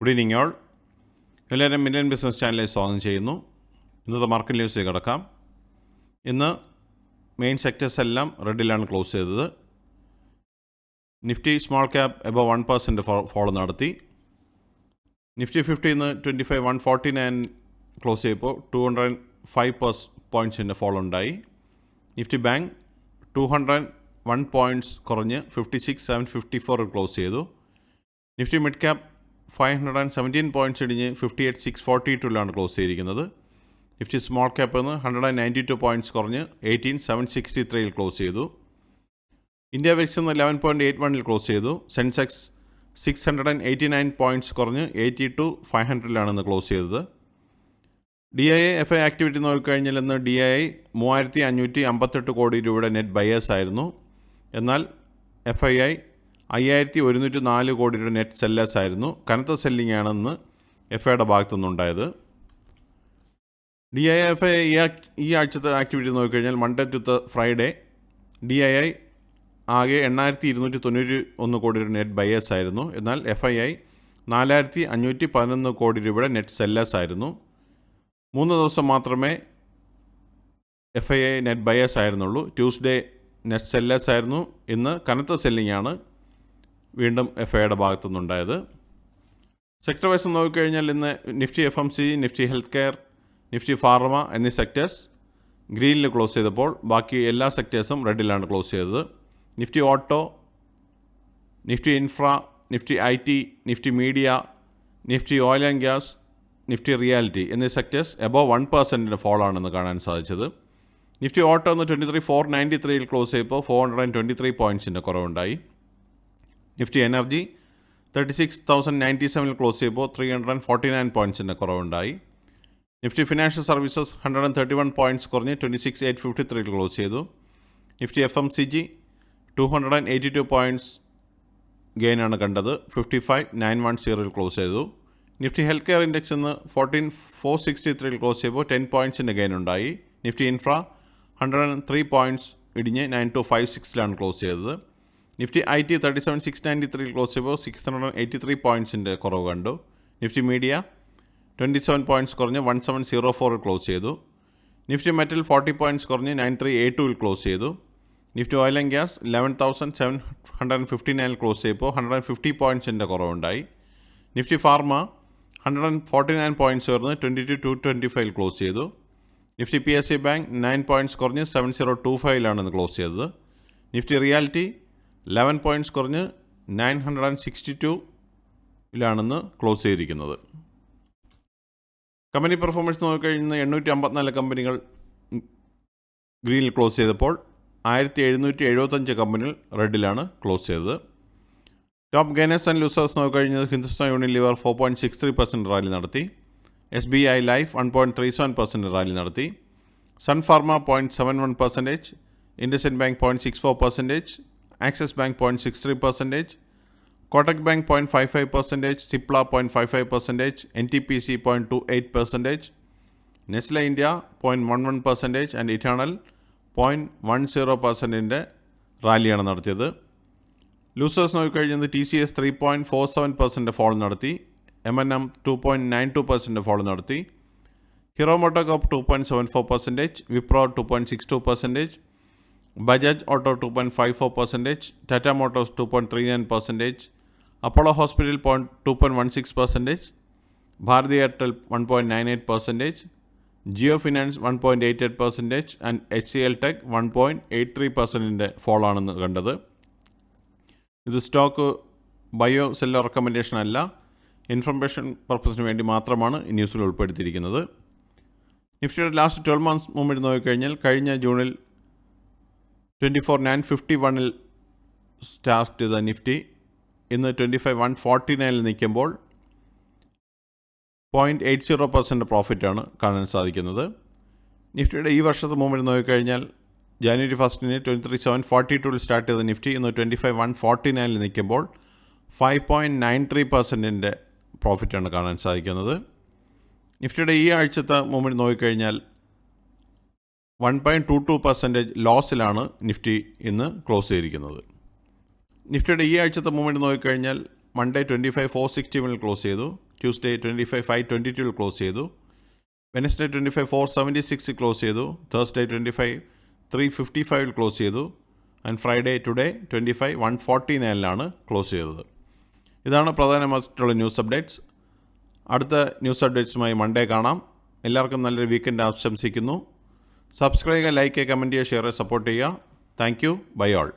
Good evening all. എല്ലാവരും million business ചാനലിൽ സ്വാഗതം ചെയ്യുന്നു. ഇന്നത്തെ മാർക്കറ്റ് ന്യൂസിലേക്ക് കടക്കാം. ഇന്ന് മെയിൻ സെക്ടേഴ്സ് എല്ലാം റെഡിലാണ് ക്ലോസ് ചെയ്തത്. Nifty small cap above 1% fall നടത്തി. നിഫ്റ്റി 50 ഇന്ന് 25,149 ക്ലോസ് ചെയ്തപ്പോൾ 205 പോയിൻറ്റ്സിൻ്റെ ഫോൾ ഉണ്ടായി. നിഫ്റ്റി ബാങ്ക് 201 പോയിൻറ്റ്സ് കുറഞ്ഞ് 56,754 ക്ലോസ് ചെയ്തു. നിഫ്റ്റി മിഡ് ക്യാപ്പ് 517 പോയിൻറ്റ്സ് ഇടിഞ്ഞ് 58,642 ക്ലോസ് ചെയ്തിരിക്കുന്നത്. നിഫ്റ്റി സ്മോൾ ക്യാപ്പ് നിന്ന് 192 പോയിൻറ്റ്സ് കുറഞ്ഞ് 18,763 ക്ലോസ് ചെയ്തു. ഇന്ത്യ വിക്സ് ഇന്ന് 11.81 ക്ലോസ് ചെയ്തു. സെൻസെക്സ് 689 പോയിൻറ്റ്സ് കുറഞ്ഞ് 82,500 ക്ലോസ് ചെയ്തത്. DII FI ആക്ടിവിറ്റി നോക്കിക്കഴിഞ്ഞാൽ ഇന്ന് DII 3,558 കോടി രൂപയുടെ നെറ്റ് ബയേഴ്സ് ആയിരുന്നു. എന്നാൽ FII 5,104 കോടി രൂപ നെറ്റ് സെല്ലേഴ്സ് ആയിരുന്നു. കനത്ത സെല്ലിംഗ് ആണെന്ന് FIയുടെ ഭാഗത്തുനിന്നുണ്ടായത്. DII FI ഈ ആഴ്ചത്തെ ആക്ടിവിറ്റി നോക്കിക്കഴിഞ്ഞാൽ മൺഡേ ടു ഫ്രൈഡേ DII ആകെ 8,291 കോടി രൂപ നെറ്റ് ബയേഴ്സ് ആയിരുന്നു. എന്നാൽ FII 4,511 കോടി രൂപയുടെ നെറ്റ് സെല്ലേഴ്സ് ആയിരുന്നു. 3 ദിവസം മാത്രമേ FII നെറ്റ് ബയേഴ്സ് ആയിരുന്നുള്ളൂ. ട്യൂസ്ഡേ നെറ്റ് സെല്ലേഴ്സ് ആയിരുന്നു. ഇന്ന് കനത്ത സെല്ലിംഗ് ആണ് വീണ്ടും FIയുടെ ഭാഗത്തുനിന്നുണ്ടായത്. സെക്ടർ വൈസ് നോക്കിക്കഴിഞ്ഞാൽ ഇന്ന് Nifty FMCG, Nifty health care, Nifty pharma എന്നീ സെക്ടേഴ്സ് ഗ്രീനിൽ ക്ലോസ് ചെയ്തപ്പോൾ ബാക്കി എല്ലാ സെക്ടേഴ്സും റെഡിലാണ് ക്ലോസ് ചെയ്തത്. Nifty auto, Nifty infra, Nifty IT, Nifty media, Nifty oil and gas, Nifty reality എന്നീ സെക്ടേഴ്സ് എബോവ് 1% ഫോളാണെന്ന് കാണാൻ സാധിച്ചത്. നിഫ്റ്റി ഓട്ടോ എന്ന് 23,493 ക്ലോസ് ചെയ്തപ്പോൾ 423 പോയിൻറ്റ്സിൻ്റെ കുറവുണ്ടായി. നിഫ്റ്റി എനർജി 36,097 ക്ലോസ് ചെയ്തപ്പോൾ 349 പോയിൻറ്റ്സിൻ്റെ കുറവുണ്ടായി. നിഫ്റ്റി ഫിനാൻഷ്യൽ സർവീസസ് 131 പോയിൻറ്റ്സ് കുറഞ്ഞ് 26,853 ക്ലോസ് ചെയ്തു. നിഫ്റ്റി FMCG 282 പോയിൻറ്റ്സ് ഗെയിനാണ് കണ്ടത്, 55,910 ക്ലോസ് ചെയ്തു. നിഫ്റ്റി ഹെൽത്ത് കെയർ ഇൻഡെക്സ് ഇന്ന് 14,463 ക്ലോസ് ചെയ്യുമ്പോൾ 10 പോയിൻറ്റ്സിൻ്റെ ഗെയിൻ ഉണ്ടായി. നിഫ്റ്റി ഇൻഫ്ര 103 പോയിൻറ്റ്സ് ഇടിഞ്ഞ് 9256 ക്ലോസ് ചെയ്തത്. നിഫ്റ്റി IT 37,693 ക്ലോസ് ചെയ്യുമ്പോൾ 683 പോയിൻറ്റ്സിൻ്റെ കുറവ് കണ്ടു. നിഫ്റ്റി മീഡിയ 27 പോയിൻറ്റ്സ് കുറഞ്ഞ് 1704 ക്ലോസ് ചെയ്തു. നിഫ്റ്റി മെറ്റൽ 40 പോയിൻറ്റ്സ് കുറഞ്ഞ് 9382 ക്ലോസ് ചെയ്തു. Nifty oil and gas 11,759 close ചെയ്യുമ്പോൾ 150 പോയിൻറ്റ്സിൻ്റെ കുറവുണ്ടായി. നിഫ്റ്റി ഫാർമ 149 പോയിൻറ്റ്സ് ഉയർന്ന് 22,225 ക്ലോസ് ചെയ്തു. നിഫ്റ്റി PSU ബാങ്ക് 9 പോയിൻറ്റ്സ് കുറഞ്ഞ് 7025 ക്ലോസ് ചെയ്തത്. നിഫ്റ്റി റിയാലിറ്റി 11 പോയിൻറ്റ്സ് കുറഞ്ഞ് 962 ക്ലോസ് ചെയ്തിരിക്കുന്നത്. കമ്പനി പെർഫോമൻസ് നോക്കിക്കഴിഞ്ഞാൽ 854 കമ്പനികൾ ഗ്രീനിൽ ക്ലോസ് ചെയ്തപ്പോൾ 1,775 കമ്പനികൾ റെഡിലാണ് ക്ലോസ് ചെയ്തത്. ടോപ്പ് ഗെയിനേഴ്സ് ആൻഡ് ലൂസേഴ്സ് നോക്കിക്കഴിഞ്ഞാൽ ഹിന്ദുസ്ഥാൻ യൂണിലിവർ 4.63% റാലി നടത്തി. SBI ലൈഫ് 1.37% റാലി നടത്തി. Sun Pharma 0.71%, IndusInd bank 0.64%, Axis bank 0.63%, Kotak bank 0.55%, Cipla 0.55%, NTPC 0.28%, Nestle India 0.11% and Eternal 0.10% റാലിയാണ് നടത്തിയത്. ലൂസേഴ്സ് നോക്കിക്കഴിഞ്ഞത് TCS 3.47% ഫോൾ നടത്തി. M&M 2.92% ഫോൾ നടത്തി. Hero MotoCorp 2.74%, Wipro 2.62%, Bajaj auto 2.54%, Tata Motors 2.39%, Apollo hospital 2.16%, Bharti Airtel 1.98%, Jio finance 1.88% and HCL tech 1.83% ഫോളാണെന്ന് കണ്ടത്. ഇത് stock buy or sell recommendation അല്ല, information പർപ്പസിന് വേണ്ടി മാത്രമാണ് ഈ ന്യൂസിൽ ഉൾപ്പെടുത്തിയിരിക്കുന്നത്. നിഫ്റ്റിയുടെ ലാസ്റ്റ് 12 months മൂവ്മെൻറ്റ് നോക്കിക്കഴിഞ്ഞാൽ കഴിഞ്ഞ ജൂണിൽ 24,951 സ്റ്റാർട്ട് ചെയ്ത നിഫ്റ്റി ഇന്ന് 25,149 നിൽക്കുമ്പോൾ 0.80% പ്രോഫിറ്റാണ് കാണാൻ സാധിക്കുന്നത്. നിഫ്റ്റിയുടെ ഈ വർഷത്തെ മൂവ്മെൻറ്റ് നോക്കിക്കഴിഞ്ഞാൽ ജാനുവരി 1 23,742 സ്റ്റാർട്ട് ചെയ്ത നിഫ്റ്റി ഇന്ന് 25,149 നിൽക്കുമ്പോൾ 5.93% പ്രോഫിറ്റാണ് കാണാൻ സാധിക്കുന്നത്. നിഫ്റ്റിയുടെ ഈ ആഴ്ചത്തെ മൂവ്മെൻറ്റ് നോക്കിക്കഴിഞ്ഞാൽ 1.22% ലോസിലാണ് നിഫ്റ്റി ഇന്ന് ക്ലോസ് ചെയ്തിരിക്കുന്നത്. നിഫ്റ്റിയുടെ ഈ ആഴ്ചത്തെ മൂവ്മെൻറ്റ് നോക്കിക്കഴിഞ്ഞാൽ മൺഡേ 25,461 ക്ലോസ് ചെയ്തു. ട്യൂസ്ഡേ 25 522 ക്ലോസ് ചെയ്തു. വെനസ്ഡേ 25 476 ക്ലോസ് ചെയ്തു. തേഴ്സ്ഡേ 25 355 ക്ലോസ് ചെയ്തു. ആൻഡ് ഫ്രൈഡേ ടുഡേ 25 149 ക്ലോസ് ചെയ്തത്. ഇതാണ് പ്രധാനമായിട്ടുള്ള ന്യൂസ് അപ്ഡേറ്റ്സ്. അടുത്ത ന്യൂസ് അപ്ഡേറ്റ്സുമായി മൺഡേ കാണാം. എല്ലാവർക്കും നല്ലൊരു വീക്കെൻഡ് ആശംസിക്കുന്നു. സബ്സ്ക്രൈബ് ചെയ്യുക, ലൈക്ക് ചെയ്യുക, കമൻറ്റ് ചെയ്യുക, ഷെയർ ചെയ്യുക, സപ്പോർട്ട് ചെയ്യുക. Thank you. Bye all.